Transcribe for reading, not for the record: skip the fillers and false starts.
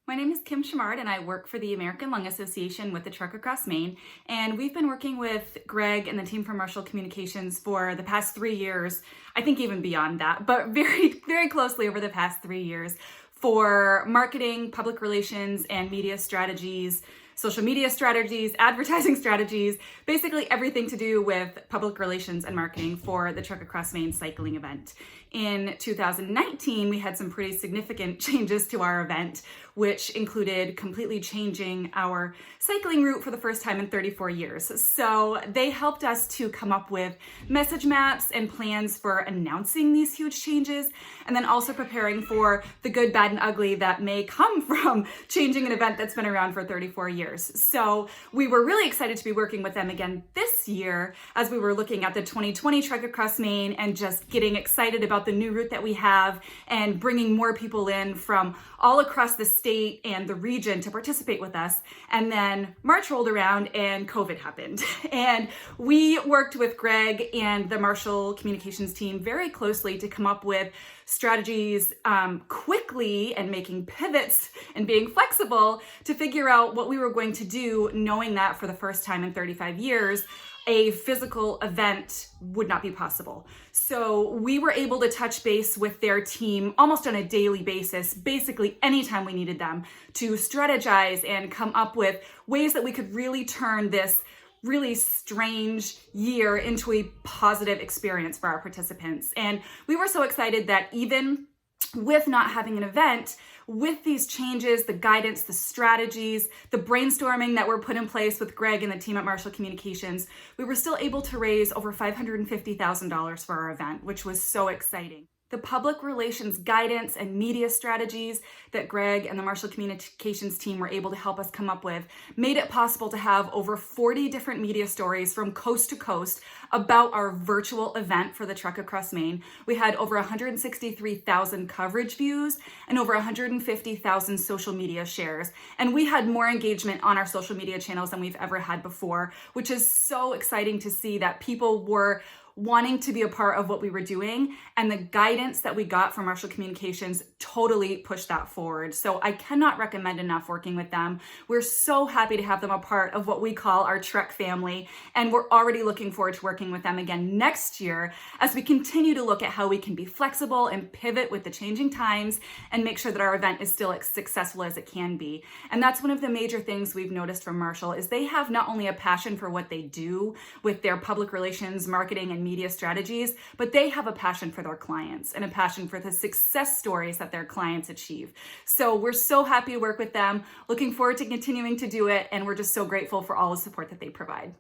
My name is Kim Chamard and I work for the American Lung Association with the Trek Across Maine. And we've been working with Greg and the team from Marshall Communications for the past 3 years, I think even beyond that, but very closely over the past 3 years for marketing, public relations, and media strategies, social media strategies, advertising strategies, basically everything to do with public relations and marketing for the Trek Across Maine cycling event. In 2019, we had some pretty significant changes to our event, which included completely changing our cycling route for the first time in 34 years. So they helped us to come up with message maps and plans for announcing these huge changes, and then also preparing for the good, bad, and ugly that may come from changing an event that's been around for 34 years. So we were really excited to be working with them again this year as we were looking at the 2020 Trek Across Maine and just getting excited about the new route that we have and bringing more people in from all across the state and the region to participate with us. And then March rolled around and COVID happened. And we worked with Greg and the Marshall Communications team very closely to come up with strategies quickly and making pivots and being flexible to figure out what we were going to do, knowing that for the first time in 35 years, a physical event would not be possible. So we were able to touch base with their team almost on a daily basis, basically anytime we needed them, to strategize and come up with ways that we could really turn this really strange year into a positive experience for our participants. And we were so excited that even with not having an event, with these changes, the guidance, the strategies, the brainstorming that were put in place with Greg and the team at Marshall Communications, we were still able to raise over $550,000 for our event, which was so exciting. The public relations guidance and media strategies that Greg and the Marshall Communications team were able to help us come up with made it possible to have over 40 different media stories from coast to coast about our virtual event for the Trek Across Maine. We had over 163,000 coverage views and over 150,000 social media shares. And we had more engagement on our social media channels than we've ever had before, which is so exciting to see that people were wanting to be a part of what we were doing, and the guidance that we got from Marshall Communications totally pushed that forward. So I cannot recommend enough working with them. We're so happy to have them a part of what we call our Trek family, and we're already looking forward to working with them again next year as we continue to look at how we can be flexible and pivot with the changing times and make sure that our event is still as successful as it can be. And that's one of the major things we've noticed from Marshall is they have not only a passion for what they do with their public relations, marketing, and media strategies, but they have a passion for their clients and a passion for the success stories that their clients achieve. So we're so happy to work with them, looking forward to continuing to do it, and we're just so grateful for all the support that they provide.